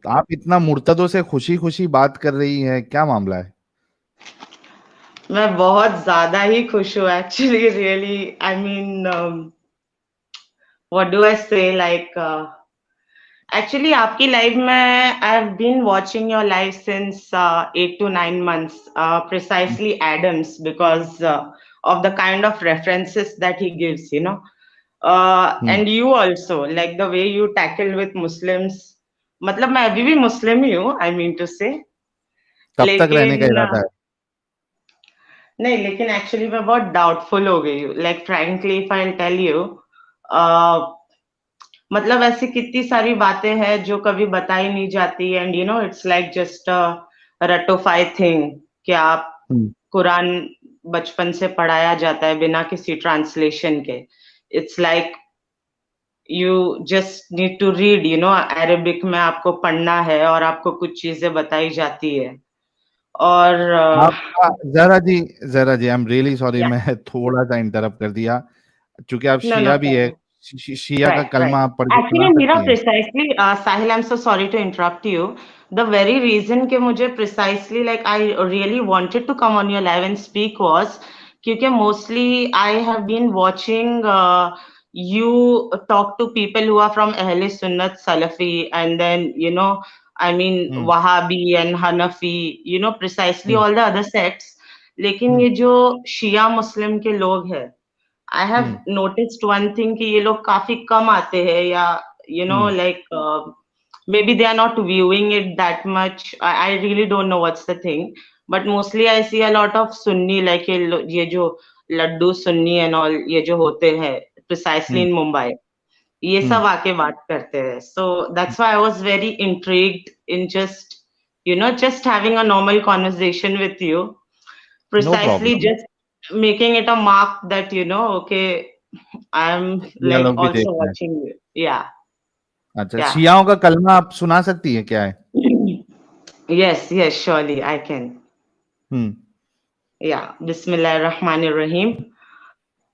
आप इतना मुर्तदों से खुशी खुशी बात कर रही है, क्या मामला है? मैं बहुत ज्यादा ही खुश हूँ actually, really. I mean, what do I say, like, actually आपकी लाइव में I have been watching your live since 8 to 9 months, precisely Adams, because of the kind of references that he gives, hmm. and you also, like the way you tackle with Muslims. मतलब मैं अभी भी मुस्लिम ही हूँ, I mean to से। कब तक रहने का लेकिन इरादा है? नहीं, लेकिन एक्चुअली मैं बहुत डाउटफुल हो गई हूँ, like frankly if I tell you. मतलब ऐसी कितनी सारी बातें हैं जो कभी बताई नहीं जाती, एंड इट्स लाइक जस्ट रटोफाई थिंग कि आप हम्म। कुरान बचपन से पढ़ाया जाता है बिना किसी ट्रांसलेशन के। It's like you just need to read, Arabic में आपको पढ़ना है और आपको कुछ चीजें बताई जाती है। और आपका जरा जी, आई एम रियली सॉरी, या मैं थोड़ा सा इंटरप्ट कर दिया। चूंकि आप नो नो शिया भी है, प्रॉब्लम। शिया का Right, right. कलमा आप पढ़ के Actually, सुना मेरा सकती हैं? precisely, Sahil, I'm so sorry to interrupt you. The very reason कि मुझे precisely, like, I really wanted to come on your live and speak was क्योंकि mostly I have been watching you talk to people who are from Ahl Sunnat Salafi, and then I mean hmm. Wahhabi and Hanafi, precisely hmm. all the other sects. लेकिन हम्म। ये जो शिया मुस्लिम के लोग हैं, I have hmm. Noticed one thing कि ये लोग काफी कम आते हैं, या hmm. Like maybe they are not viewing it that much. I really don't know what's the thing, but mostly I see a lot of Sunni, like ये जो लड्डू सुन्नी एंड ऑल ये जो होते हैं प्रिसाइसली हम्म। इन मुंबई, ये हम्म। सब आके बात करते हैं। So that's why I was very intrigued in just just having a normal conversation with you, no precisely problem. just making it a mark that okay, I'm Shia like लोग भी देख also रहे हैं। watching you. Yeah, अच्छा, yeah. शियाओं का कलमा आप सुना सकती है, क्या है? Yes, yes, surely I can. Hmm. Yeah. Bismillahir Rahmanir Rahim.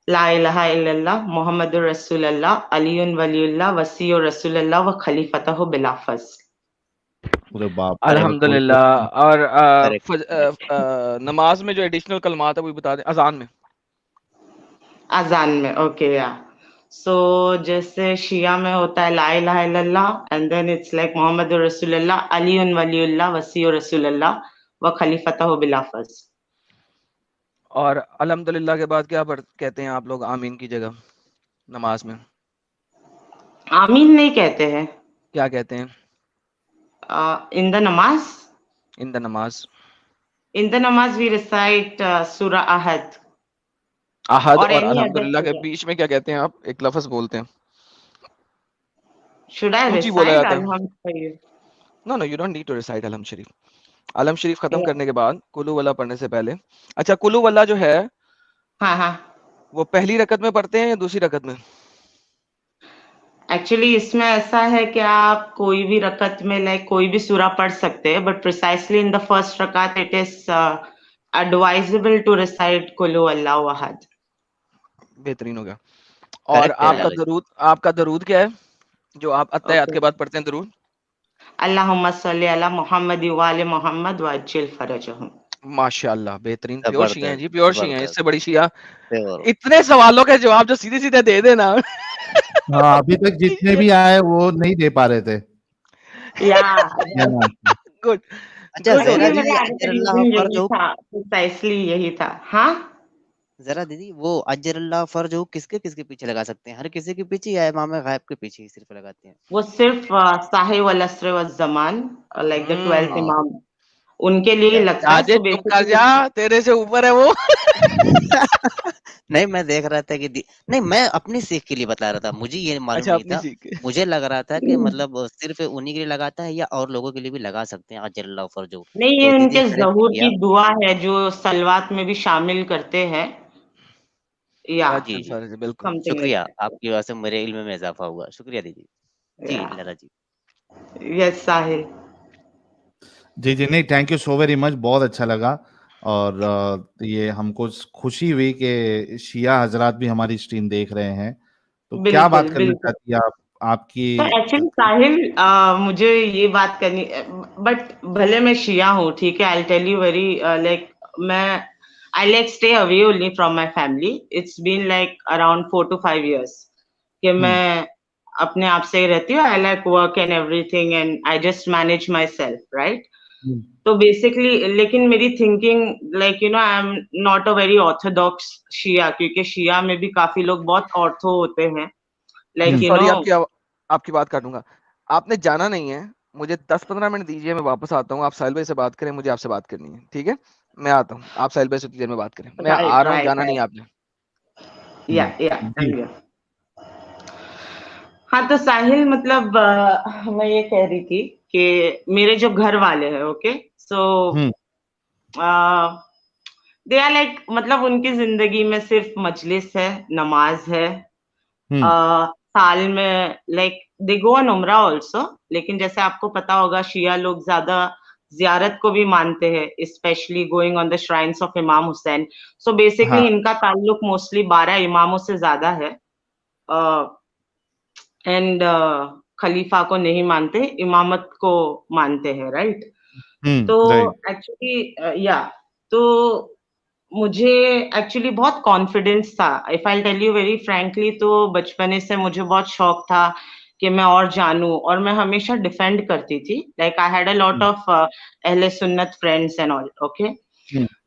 La ilaha illallah Muhammadur Rasulullah Aliyun Waliullah Wasiyur Rasulullah wa Khalifatahu Bilafaz. पूरे बाप रे, मतलब कोई तो अल्हम्दुलिल्लाह। और करेक्ट। नमाज में जो एडिशनल कलमात है वो भी बता दें, अजान में। अजान में, ओके, या। सो जैसे शिया में होता है ला इलाहा इल्लल्लाह, and then it's like Muhammad रसूलुल्लाह अलीउन वलीउल्लाह वसीउर रसूलुल्लाह व खलीफतहु बिलाफज। और अल्हम्दुलिल्लाह के बाद क्या कहते हैं आप लोग आमीन की जगह नमाज में? आमीन नहीं कहते हैं क्या कहते हैं इन द नमाज। इन द नमाज? इन द नमाज वी रिसाइट सूरा अहद अहद और और एनी अदर अल्हम्दुलिल्लाह के सूरा। बीच में क्या कहते हैं? आप एक लफ्ज बोलते हैं, शुड आई ऊंची बोला रिसाइट जाता है। अलहम्द for you? No no, you don't need to recite अलहम शरीफ। अलहम शरीफ खत्म या, करने के बाद कुलू वल्ला पढ़ने से पहले, अच्छा कुलू वल्ला जो है हाँ हाँ। वो पहली रकत में पढ़ते हैं या दूसरी रकत में? एक्चुअली इसमें ऐसा है कि आप कोई भी रकत में लाइक कोई भी सूरा पढ़ सकते हैं, but precisely in the first रकात it is advisable to recite कुल हु अल्लाहु अहद। बेहतरीन हो गया। और करेक्ट है या, आपका लाला जी। दरूद, आपका दरूद क्या है जो आप अत्तहियात ओके। के बाद पढ़ते हैं दरूद? अल्लाहुम्मा सल्ली अला मुहम्मद व आले मुहम्मद व अज्जिल फरजहुम। माशाल्लाह, बेहतरीन। प्योर शिया हैं जबरदस्त जी, प्योर शिया हैं। जबरदस्त। इससे बड़ी शिया प्योर। इतने सवालों के जवाब जो सीधे सीधे दे देना। हाँ, अभी तक जितने भी आए वो नहीं दे पा रहे थे। या, क्या नाम था? गुड अच्छा गुड हो जरा एक्चुअली गया। दीदी, मेरा आंसर अजरल्लाह यूजुअली यही फरजहू, था, प्रिसाइसली यही था। हाँ, जरा दीदी वो अजरल्लाह फरजहू किसके किसके पीछे लगा सकते हैं? हर किसी के पीछे या इमाम गायब के पीछे ही सिर्फ लगाते हैं? वो सिर्फ साहिब वल अस्र वल जमान, लाइक द 12th हम्म। इमाम, उनके लिए ही लगता है। साजिद सो चुप कर बेसिकली जा, तेरे से ऊपर है वो। नहीं मैं देख रहा था कि नहीं, मैं अपनी सीख के लिए बता रहा था, मुझे ये मालूम अच्छा, नहीं अपनी था। सीख के। मुझे लग रहा था कि मतलब सिर्फ उन्हीं के लिए लगाता है या और लोगों के लिए भी लगा सकते हैं अजरल्लाह फरजहू। नहीं, ये तो दीदी उनके करेक्ट ज़हूर किया। की दुआ है जो सलवात में भी शामिल करते हैं, या जी वाजिब जी, फर्ज, बिल्कुल। समथिंग लाइक शुक्रिया, दैट। आपकी वजह से मेरे इल्म में इजाफा हुआ, शुक्रिया दीदी। जी या, लाला जी। यस साहिल। जी जी, नहीं, thank you so very much, बहुत अच्छा लगा। और ये हमको खुशी हुई कि शिया हजरात भी हमारी स्ट्रीम देख रहे हैं। तो क्या बिल्कुल बात करना बिल्कुल। चाहती है आप? आपकी तो एक्चुअली साहिल, मुझे ये बात करनी, बट भले मैं शिया हूँ, ठीक है, I tell you very like, मैं I like stay away only from my family. It's been like around 4 to 5 years कि मैं अपने आप से ही रहती हूँ। I like work and everything and I just manage myself, right. तो बेसिकली, लेकिन मेरी thinking like you know, I am not a very orthodox Shia, क्योंकि शिया में भी काफी लोग बहुत ऑर्थो होते हैं, लाइक यू सॉरी, नो। आपकी बात काटूंगा। आपने जाना नहीं है, मुझे 10-15 मिनट दीजिए, मैं वापस आता हूँ। आप साहिल भाई से बात करें, मुझे आपसे बात करनी है, ठीक है? मैं आता हूँ, आप साहिल भाई से उतनी देर में बात करें, मैं राइट आ रहा हूँ, राइट जाना नहीं है राइट, आपने। या जी समझो। हाँ, तो साहिल मतलब मैं ये कह रही थी कि मेरे जो घर वाले हैं, okay, so they are like, मतलब उनकी जिंदगी में सिर्फ मजलिस है, नमाज है, साल में लाइक दे गो ऑन उम्रा ऑल्सो। लेकिन जैसे आपको पता होगा, शिया लोग ज्यादा जियारत को भी मानते हैं, specially going on the shrines of इमाम हुसैन। सो बेसिकली हाँ इनका ताल्लुक मोस्टली 12 इमामों से ज्यादा है, एंड खलीफा को नहीं मानते, इमामत को मानते हैं, राइट। तो राइट एक्चुअली या, तो मुझे एक्चुअली बहुत कॉन्फिडेंस था, if I tell you very frankly, तो बचपने से मुझे बहुत शौक था कि मैं और जानूं, और मैं हमेशा डिफेंड करती थी, like I had a lot of अहले सुन्नत फ्रेंड्स एंड ऑल, ओके।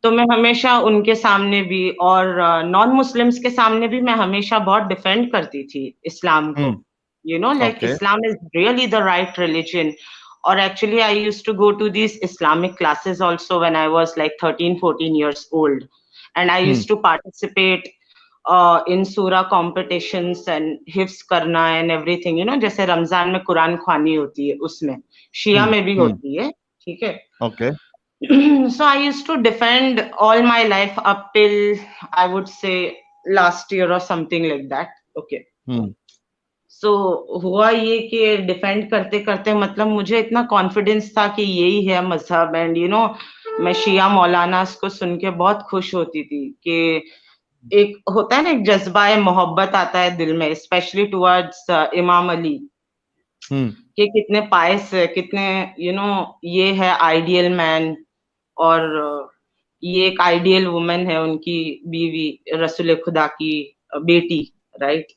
तो मैं हमेशा उनके सामने भी और नॉन मुस्लिम्स के सामने भी मैं हमेशा बहुत डिफेंड करती थी इस्लाम को, you know, like okay Islam is really the right religion. Or actually, I used to go to these Islamic classes also when I was like 13-14 years old. And I used to participate in surah competitions and hifz karna and everything, you know, जैसे रमजान में कुरान ख्वानी होती है, उसमें शिया में भी होती है, ठीक है। Okay So I used to defend all my life up till, I would say, last year or something like that, okay. सो हुआ ये कि डिफेंड करते करते, मतलब मुझे इतना कॉन्फिडेंस था कि यही है मजहब, एंड यू नो, मैं शिया मौलानास को सुन के बहुत खुश होती थी कि एक होता है ना, एक जज्बा मोहब्बत आता है दिल में, स्पेशली टुवर्ड्स इमाम अली, कि कितने पायस है, कितने यू नो, ये है आइडियल मैन, और ये एक आइडियल वुमन है, उनकी बीवी, रसूल खुदा की बेटी, राइट।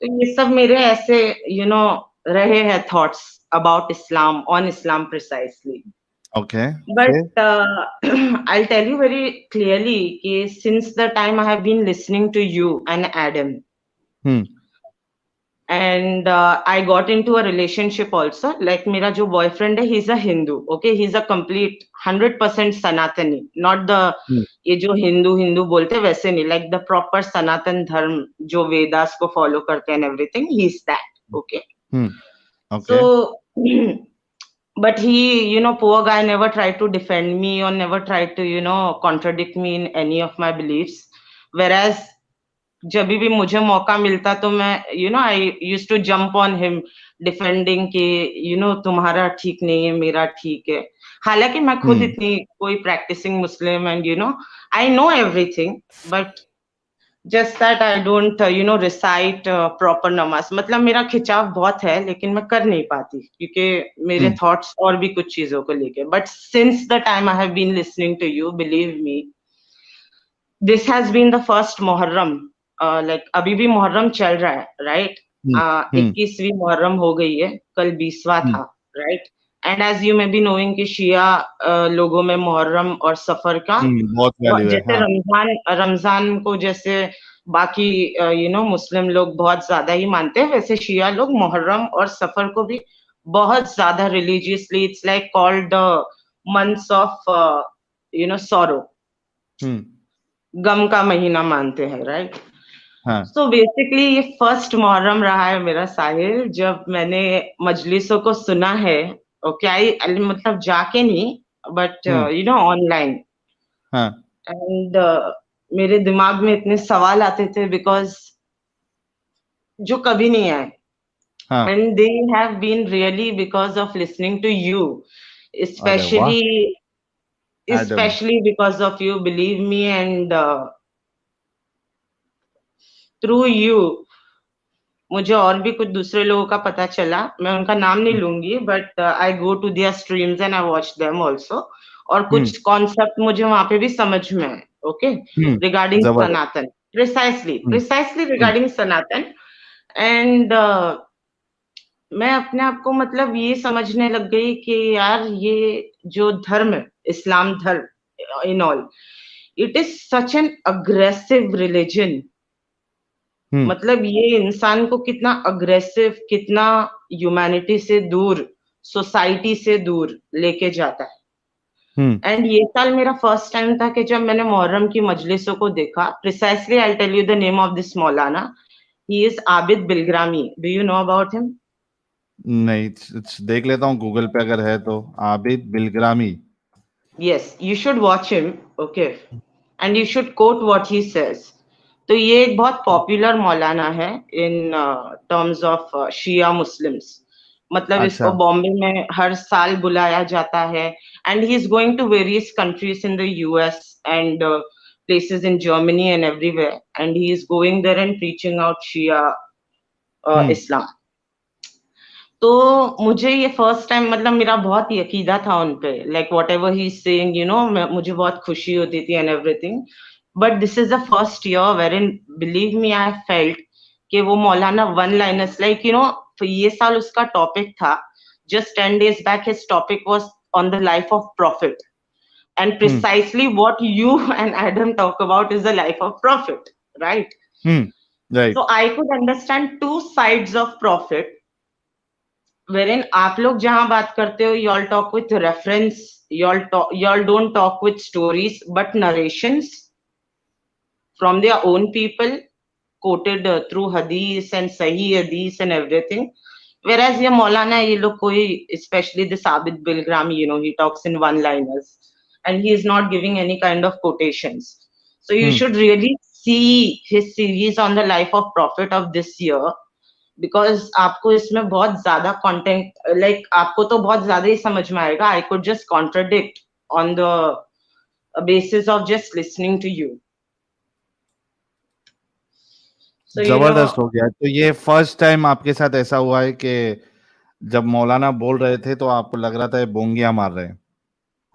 तो ये सब मेरे ऐसे यू नो रहे हैं thoughts about Islam, on Islam precisely. Okay but I'll tell you very clearly कि since the time I have been listening to you and Adam, and I got into a relationship also, like मेरा जो boyfriend है, he's a Hindu, okay, he's a complete 100% Sanatani, not the ये जो हिंदू हिंदू बोलते वैसे नहीं, like the proper सनातन धर्म जो वेदास को फॉलो करते हैं, everything, he's that, okay. Okay So but he, you know, poor guy, never tried to defend me or never tried to, you know, contradict me in any of my beliefs, whereas जब भी मुझे मौका मिलता तो मैं, you know, I used to jump on him, defending कि you know तुम्हारा ठीक नहीं है, मेरा ठीक है। हालांकि मैं खुद इतनी कोई practicing Muslim, and you know, I know everything, but just that I don't you know recite proper नमाज। मतलब मेरा खिंचाव बहुत है, लेकिन मैं कर नहीं पाती क्योंकि मेरे थॉट्स और भी कुछ चीजों को लेके। But since the time I have been listening to you, believe me, this has been the first Muharram, like अभी भी मुहर्रम चल रहा है, राइट। 21वीं मुहर्रम हो गई है, कल 20वां था, right. And as you may be knowing कि शिया लोगों में मुहर्रम और सफर का बहुत वैल्यू है। जैसे रमजान को जैसे बाकी यू नो मुस्लिम लोग बहुत ज्यादा ही मानते हैं, वैसे शिया लोग मुहर्रम और सफर को भी बहुत ज्यादा religiously, it's like called the months of you know sorrow, गम का महीना मानते हैं, राइट। सो बेसिकली ये फर्स्ट मुहर्रम रहा है मेरा साहिल, जब मैंने मजलिसों को सुना है, ओके, आई मतलब जाके नहीं, but you know online, and मेरे दिमाग में इतने सवाल आते थे बिकॉज जो कभी नहीं आए, and they have been really because of listening to you, especially because of you, believe me, and through you मुझे और भी कुछ दूसरे लोगों का पता चला, मैं उनका नाम नहीं लूंगी, but I go to their streams and I watch them also, और कुछ कॉन्सेप्ट मुझे वहां पे भी समझ में आए, ओके, रिगार्डिंग जबरदस्त। सनातन, precisely hmm, precisely regarding Sanatan. And मैं अपने आप को मतलब ये समझने लग गई कि यार ये जो धर्म है, इस्लाम धर्म in all, it is such an aggressive religion. मतलब ये इंसान को कितना अग्रेसिव, कितना ह्यूमैनिटी से दूर, सोसाइटी से दूर लेके जाता है। एंड ये साल मेरा फर्स्ट टाइम था कि जब मैंने मुहर्रम की मजलिसों को देखा। Precisely I tell you the name of this मौलाना, he is Abid Bilgrami. Do you know about him? नहीं, देख लेता हूँ गूगल पे अगर है तो। Abid Bilgrami. Yes, you should watch him, okay, and you should quote what he says. तो ये एक बहुत पॉपुलर मौलाना है in terms of Shia Muslims. मतलब इसको अच्छा। बॉम्बे में हर साल बुलाया जाता है, and he is going to various countries in the US and places in Germany and everywhere, and he is going there and preaching out Shia Islam. तो मुझे ये फर्स्ट टाइम, मतलब मेरा बहुत ही अकीदा था उन पे, like whatever he saying, you know, मुझे बहुत खुशी होती थी and everything. But this is the first year wherein, believe me, I felt कि वो मौलाना one liners, like you know, ये साल उसका टॉपिक था, just 10 days back his topic was on the life of prophet, and precisely what you and Adam talk about is the life of prophet, right? Right. So I could understand two sides of prophet, wherein आप लोग जहां बात करते हो, you all talk with reference, you all don't talk with stories but narrations from their own people, quoted through hadith and sahih hadith and everything. Whereas ये मौलाना, ये लोग कोई, especially this Abid Bilgrami, you know, he talks in one-liners and he is not giving any kind of quotations. So you should really see his series on the life of Prophet of this year, because आपको इसमें बहुत ज्यादा content, like आपको तो बहुत ज्यादा ही समझ में आएगा। I could just contradict on the basis of just listening to you. जबरदस्त हो गया। तो ये फर्स्ट टाइम आपके साथ ऐसा हुआ है कि जब मौलाना बोल रहे थे तो आपको लग रहा था ये बोंगियां मार रहे हैं?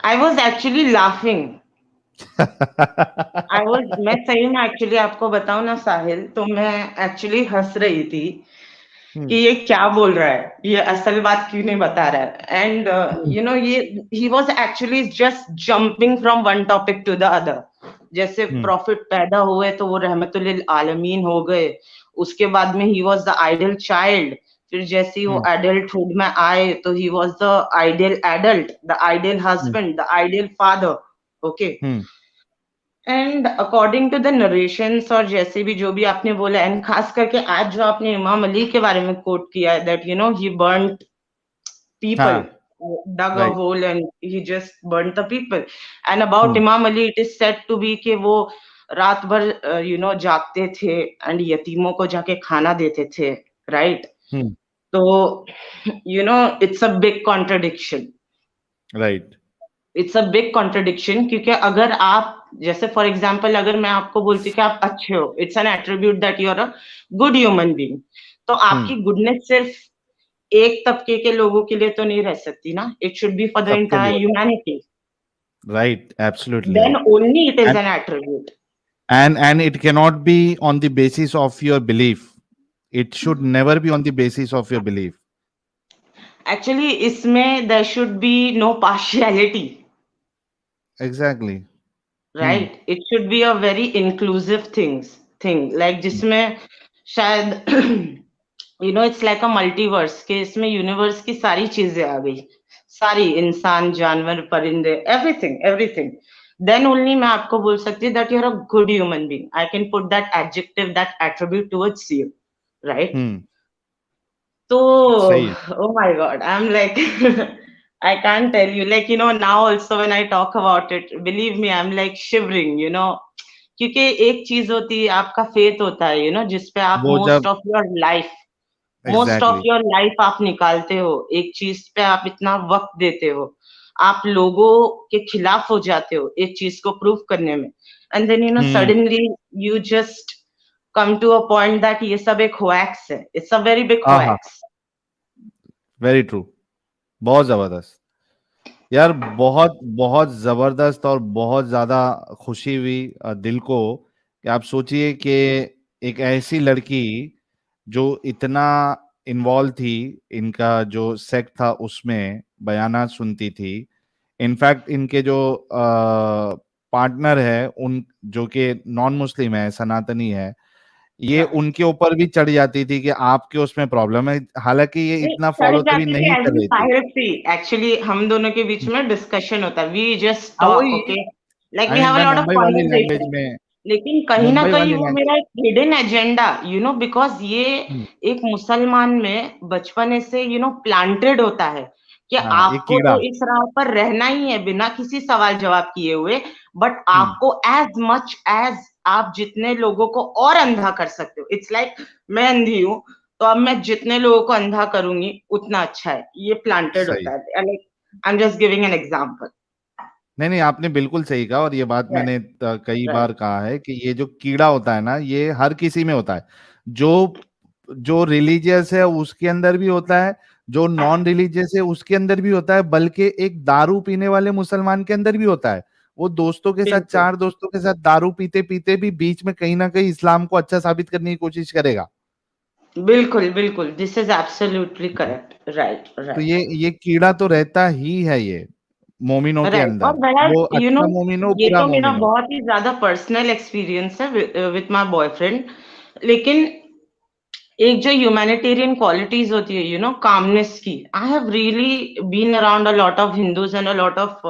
I was actually laughing. मैं सही में एक्चुअली आपको बताऊं ना साहिल, तो मैं एक्चुअली हंस रही थी कि ये क्या बोल रहा है, ये असल बात क्यों नहीं बता रहा है। एंड यू नो, ये he was actually just jumping from one topic to the other. जैसे प्रॉफिट पैदा हुए तो वो रहमतुल आलमीन हो गए, उसके बाद में he was the ideal child, फिर जैसे ही वो एडल्टहुड में आए तो he was the ideal adult, the ideal husband, the ideal father, okay. And according to the narrations, और जैसे भी जो भी आपने बोला, एंड खास करके आज जो आपने इमाम अली के बारे में कोट किया है, that you know he burned people, dug a hole and he just burnt the people. And about Imam Ali, it is said to be कि वो रात भर यू नो जागते थे एंड यतीमों को जाके खाना देते थे, राइट? तो you know it's a big contradiction, right? It's a big contradiction, क्योंकि अगर आप, जैसे फॉर एग्जाम्पल, अगर मैं आपको बोलती कि आप अच्छे हो, it's an attribute that you are a good human being, तो आपकी गुडनेस सिर्फ एक तबके के लोगों के लिए तो नहीं रह सकती ना, it should be for the entire humanity, right? Absolutely. Then only it is an attribute, and it cannot be on the basis of your belief. It should never be on the basis of your belief. Actually इसमें there should be no partiality, Exactly. Right? It should be a very inclusive thing, like जिसमें शायद you know it's like a multiverse, के इसमें universe की सारी चीजें आ गई, सारी, इंसान, जानवर, परिंदे, एवरीथिंग, देन ओनली मैं आपको बोल सकती हूँ that you are a good human being. I can put that adjective, that attribute towards you, right? तो oh my god, I'm like I can't tell you, like you know, now also when I talk about it, believe me, I'm like shivering, you know, क्योंकि एक चीज होती है, आपका faith होता है, you know, जिसपे आप मोस्ट ऑफ योर लाइफ आप निकालते हो, एक चीज पे आप इतना वक्त देते हो, आप लोगों के खिलाफ हो जाते हो एक चीज को प्रूव करने में, and then you know suddenly you just come to a point that ये सब एक hoax है. It's a very big हाँ हाँ, hoax. वेरी ट्रू, बहुत जबरदस्त यार, बहुत बहुत जबरदस्त और बहुत ज्यादा खुशी हुई दिल को कि आप सोचिए कि एक ऐसी लड़की जो इतना इन्वॉल्व थी, इनका जो सेक्ट था उसमें बयाना सुनती थी। इनफैक्ट इनके जो पार्टनर है उन जो कि नॉन मुस्लिम है, सनातनी है, ये हाँ. उनके ऊपर भी चढ़ जाती थी कि आपके उसमें प्रॉब्लम है, हालांकि ये नहीं, इतना चढ़ फॉलो तभी जाती थी नहीं एज कर इन रही थी। पायरेसी. एक्चुअली हम दोनों के बीच में डिस्कशन होता है. वी जस्ट हाँ टॉक, वही, okay, like I we mean have a मैं लॉट ऑफ मुंबई वाली लैंग्वेज कॉन्वर्सेशन. में, लेकिन कहीं ना मुंबई कहीं वाली वो लैंग्वेज, मेरा एक हिडन एजेंडा, बिकॉज ये एक मुसलमान में बचपन से प्लांटेड होता है कि हाँ एक आपको कीड़ा। तो इस राह पर रहना ही है बिना किसी सवाल जवाब किए हुए. बट आपको एज मच एज आप जितने लोगों को और अंधा कर सकते हो. इट्स लाइक मैं अंधी हूँ, तो अब मैं जितने लोगों को अंधा करूंगी उतना अच्छा है. ये प्लांटेड सही, होता है. Like I am just giving an example. नहीं आपने बिल्कुल सही कहा, और ये बात राइट, मैंने कई बार राइट. कहा है कि ये जो कीड़ा होता है ना, ये हर किसी में होता है। जो जो रिलीजियस है उसके अंदर भी होता है, जो नॉन रिलीजियस है उसके अंदर भी होता है, बल्कि एक दारू पीने वाले मुसलमान के अंदर भी होता है। वो दोस्तों के साथ, बिल्कुल, 4 दोस्तों के साथ दारू पीते पीते भी बीच में कहीं ना कहीं इस्लाम को अच्छा साबित करने की कोशिश करेगा। बिल्कुल, बिल्कुल. This is absolutely correct. Right, तो राइट. ये कीड़ा तो रहता ही है ये मोमिनों के राइट. और अंदर, मेरा वो अच्छा मोमिन हो, ये बुरा तो मेरा मोमिन हो। बहुत ही ज्यादा पर्सनल एक्सपीरियंस है विथ माय बॉयफ्रेंड. लेकिन एक जो ह्यूमैनिटेरियन क्वालिटीज होती है, कामनेस की, I have really been around a lot of Hindus and a lot of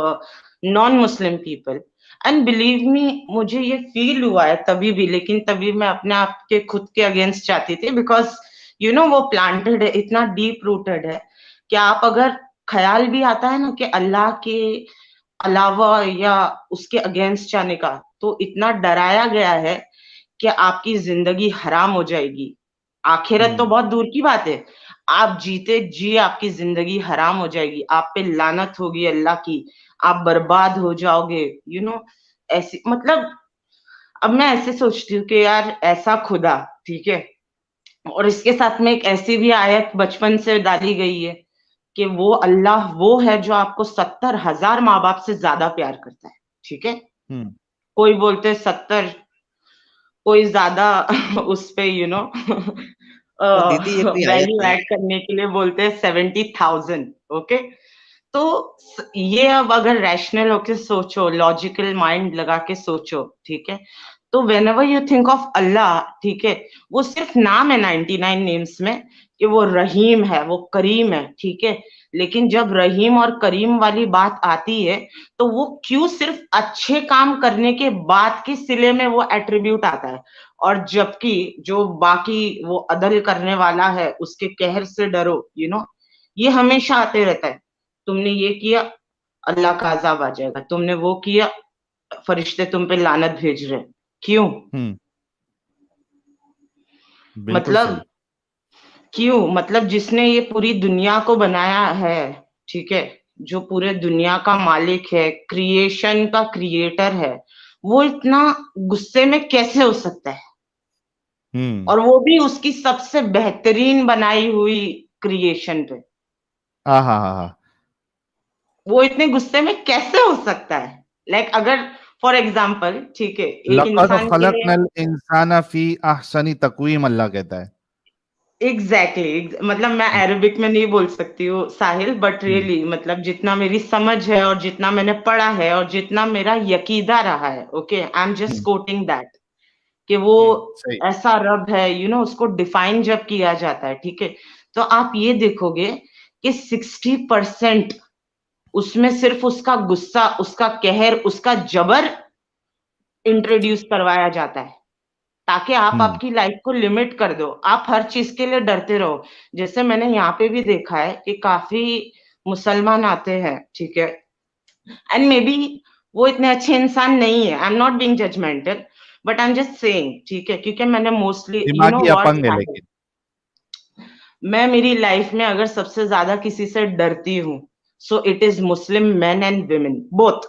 non Muslim people. And believe me, मुझे ये फील हुआ है तभी भी, लेकिन तभी मैं अपने आप के खुद के अगेंस्ट जाती थी, बिकॉज वो प्लांटेड है, इतना डीप रूटेड है कि आप अगर ख्याल भी आता है ना कि अल्लाह के अलावा या उसके अगेंस्ट जाने का, तो इतना डराया गया है कि आपकी जिंदगी हराम हो जाएगी. आखिरत तो बहुत दूर की बात है, आप जीते जी आपकी जिंदगी हराम हो जाएगी, आप पे लानत होगी अल्लाह की, आप बर्बाद हो जाओगे. ऐसी, मतलब अब मैं ऐसे सोचती हूँ कि यार ऐसा खुदा, ठीक है, और इसके साथ में एक ऐसी भी आयत बचपन से डाली गई है कि वो अल्लाह वो है जो आपको 70,000 माँ बाप से ज्यादा प्यार करता है. ठीक है, हम्म कोई बोलते 70, कोई ज्यादा उस पे और दीदी एक भी आयत वैल्यू है। ऐड करने के लिए बोलते हैं 70,000. ओके, तो ये अब अगर रैशनल होके सोचो, लॉजिकल माइंड लगा के सोचो, ठीक है, तो whenever you think of अल्लाह, ठीक है, वो सिर्फ नाम है 99 नेम्स में कि वो रहीम है, वो करीम है, ठीक है, लेकिन जब रहीम और करीम वाली बात आती है तो वो क्यों सिर्फ अच्छे काम करने के बाद के सिले में वो एट्रीब्यूट आता है, और जबकि जो बाकी वो अदल करने वाला है उसके कहर से डरो, ये हमेशा आते रहता है. तुमने ये किया, अल्लाह का अजाब आ जाएगा, तुमने वो किया, फरिश्ते तुम पे लानत भेज रहे हैं. क्यों? हम्म बिल्कुल मतलब सही। क्यों? मतलब जिसने ये पूरी दुनिया को बनाया है, ठीक है, जो पूरे दुनिया का मालिक है, क्रिएशन का क्रिएटर है, वो इतना गुस्से में कैसे हो सकता है? हम्म और वो भी उसकी सबसे बेहतरीन बनाई हुई क्रिएशन पे. हाँ हाँ हाँ हाँ, वो इतने गुस्से में कैसे हो सकता है? लाइक अगर फॉर एग्जाम्पल, ठीक है, एक लक़द इंसान के लिए खलक़नल इंसाना फी अहसनी तक़वीम, अल्लाह कहता है। मतलब मैं अरबिक में नहीं बोल सकती हूँ साहिल, बट हम्म रियली मतलब जितना मेरी समझ है और जितना मैंने पढ़ा है और जितना मेरा यकीदा रहा है, okay, I am just hmm coating that, कि वो सही। ऐसा रब है, उसको डिफाइन जब किया जाता है, ठीक है, तो आप ये देखोगे कि 60% उसमें सिर्फ उसका गुस्सा, उसका कहर, उसका जबर इंट्रोड्यूस करवाया जाता है, ताकि आप हम्म आपकी लाइफ को लिमिट कर दो, आप हर चीज के लिए डरते रहो. जैसे मैंने यहाँ पे भी देखा है कि काफी मुसलमान आते हैं, ठीक है, एंड मे बी वो इतने अच्छे इंसान नहीं है, I am not being judgmental, but I am just saying, ठीक है, क्योंकि मैंने मोस्टली दिमागी व्हाट, अपंग है लेकिन। मैं मेरी लाइफ में अगर सबसे ज्यादा किसी से डरती हूँ, so it is Muslim main and women both.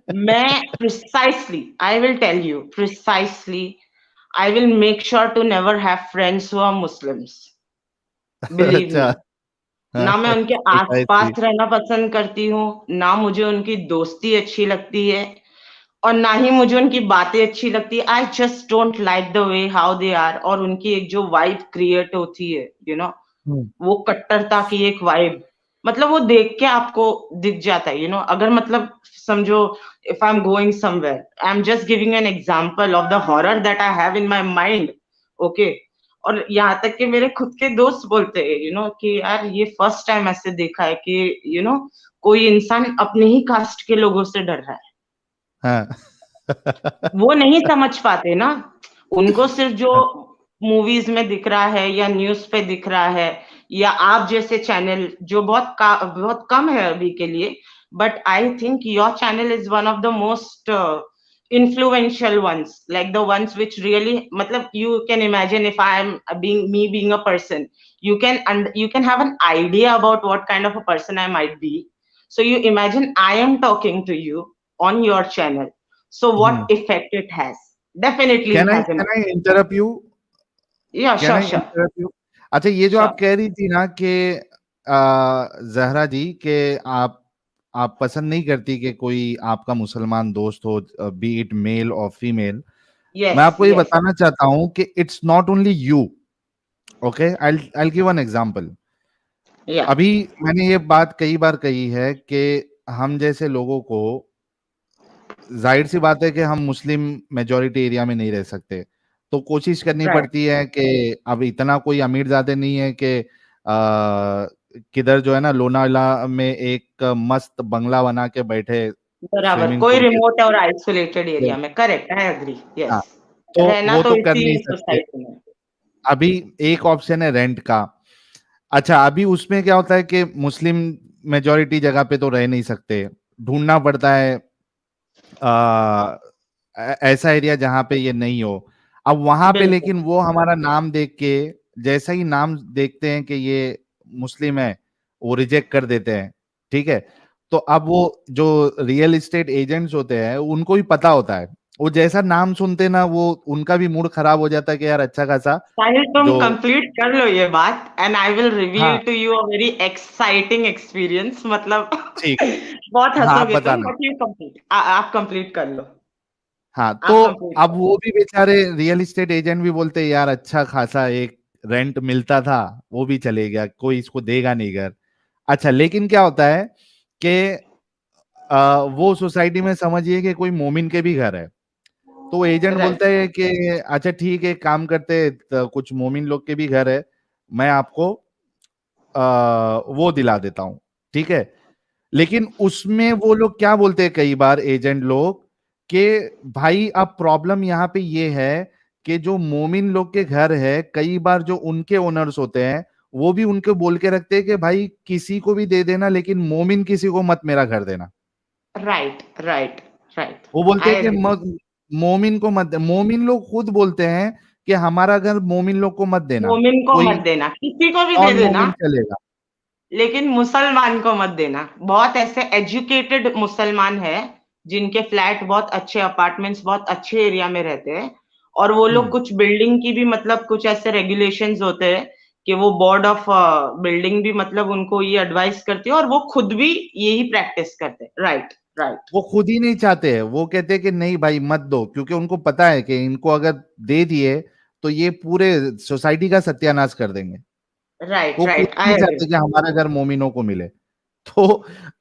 मैं precisely, I will tell you precisely, I will make sure to never have friends who are Muslims. Believe me. अच्छा ना मैं उनके precisely. आसपास रहना पसंद करती हूँ, ना मुझे उनकी दोस्ती अच्छी लगती है, और ना ही मुझे उनकी बातें अच्छी लगती है। I just don't like the way how they are, और उनकी एक जो वाइब क्रिएट होती है, यू नो, वो कट्टरता की एक वाइब, मतलब वो देख के आपको दिख जाता है, यू नो। अगर मतलब समझो, if I am going somewhere, I am just giving an example of the horror that I have in my mind, okay. और यहाँ तक कि मेरे खुद के दोस्त बोलते हैं, यू नो, कि यार ये फर्स्ट टाइम ऐसे देखा है कि यू नो कोई इंसान अपने ही कास्ट के लोगों से डर रहा है। हाँ वो नहीं समझ पाते ना, उनको सिर्फ जो मूवीज में दिख रहा है या न्यूज पे दिख रहा है, या आप जैसे चैनल जो बहुत कम है अभी के लिए, but I think your channel is one of the most influential ones, like the ones which really, matlab, you can imagine, if I am being a person, you can have an idea about what kind of a person I might be. So you imagine I am talking to you on your channel, so what effect it has? Definitely it has an can I interrupt you? Yeah, Can I sure, interrupt you? अच्छा, ये जो आप sure. कह रही थी ना कि जहरा जी के आप पसंद नहीं करती कि कोई आपका मुसलमान दोस्त हो, बी इट मेल और फीमेल। Yes, मैं आपको ये yes. बताना चाहता हूं कि it's not only you, okay. I give an example. Yeah, अभी मैंने ये बात कई बार कही है कि हम जैसे लोगों को, जाहिर सी बात है कि हम मुस्लिम मेजॉरिटी एरिया में नहीं रह सकते, तो कोशिश करनी right. पड़ती है कि अब इतना कोई अमीर ज़्यादा नहीं है कि किधर जो है ना लोनावाला में एक मस्त बंगला बना के बैठे बराबर, स्विमिंग कोई पूल के रिमोट और आइसोलेटेड एरिया साथ। में, करेक्ट, आई एग्री, हाँ, यस। तो रहना वो तो तो कर इसी नहीं सकते। सोसाइटी में। अभी एक ऑप्शन है रेंट का। अच्छा, अभी उसमें क्या होता है कि मुस्लिम मेजॉरिटी जगह पे तो रह नहीं सकते, ढूंढना पड़ता है ऐसा एरिया जहां पे ये नहीं हो। अब वहां पे बिल्कुल। लेकिन वो हमारा नाम देख के, जैसा ही नाम देखते हैं कि ये मुस्लिम है, वो रिजेक्ट कर देते हैं, ठीक है। तो अब वो जो रियल एस्टेट एजेंट्स होते हैं उनको भी पता होता है, वो जैसा नाम सुनते ना वो उनका भी मूड खराब हो जाता है कि यार अच्छा खासा साहिल, तुम जो, कंप्लीट कर लो ये बात, एंड आई विल रिवील हाँ to you a very exciting experience, मतलब ठीक, बहुत हाँ आप हंसोगे तुम, बताना। बट यू कंप्लीट, आप कंप्लीट कर लो, हाँ, आप तो कंप्लीट अब कर वो भी बेचारे रियल एस्टेट एजेंट भी बोलते हैं यार अच्छा खासा एक रेंट मिलता था, वो भी चले गया, कोई इसको देगा नहीं घर। अच्छा, लेकिन क्या होता है कि वो सोसाइटी में समझिए कि कोई मोमिन के भी घर है, तो एजेंट लो। राइट, बोलता है कि अच्छा ठीक है, काम करते हैं, तो कुछ मोमिन लोग के भी घर है, मैं आपको वो दिला देता हूँ, ठीक है। लेकिन उसमें वो लोग क्या बोलते हैं कई बार एजेंट लोग, कि भाई अब प्रॉब्लम यहाँ पे ये है कि जो मोमिन लोग के घर है, कई बार जो उनके ओनर्स होते हैं वो भी उनको बोल के रखते हैं कि भाई किसी को भी दे देना, लेकिन मोमिन किसी को मत मेरा घर देना। राइट, राइट, राइट, वो बोलते आई हैं कि एग्री। मोमिन को मत मोमिन लोग खुद बोलते हैं कि हमारा घर मोमिन लोग को मत देना, मोमिन को कोई मत देना, किसी को भी दे नॉन देना, मोमिन चलेगा। लेकिन मुसलमान को मत देना। बहुत ऐसे एजुकेटेड मुसलमान है जिनके फ्लैट बहुत अच्छे, अपार्टमेंट्स बहुत अच्छे एरिया में रहते हैं, और वो लोग कुछ बिल्डिंग की भी, मतलब कुछ ऐसे रेगुलेशंस होते हैं कि वो बोर्ड ऑफ बिल्डिंग भी मतलब उनको ये एडवाइस करती है, और वो खुद भी यही प्रैक्टिस करते हैं। राइट, राइट, वो खुद ही नहीं चाहते हैं, वो कहते हैं कि नहीं भाई मत दो, क्योंकि उनको पता है कि इनको अगर दे दिए तो ये पूरे सोसाइटी का सत्यानाश कर देंगे। राइट, वो खुद राइट, ही आई नहीं एग्री। चाहते कि हमारा घर मोमिनों को मिले। तो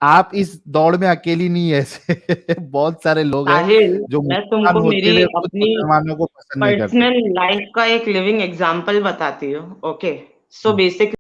आप इस दौड़ में अकेली नहीं है ऐसे बहुत सारे लोग हैं साहिल, जो मैं मुसलमान तुमको होते मेरी हुए खुद अपनी मुसलमानों को पसंद नहीं करते। पर्सनल लाइफ का एक लिविंग एग्जांपल बताती हूँ, ओके। So basically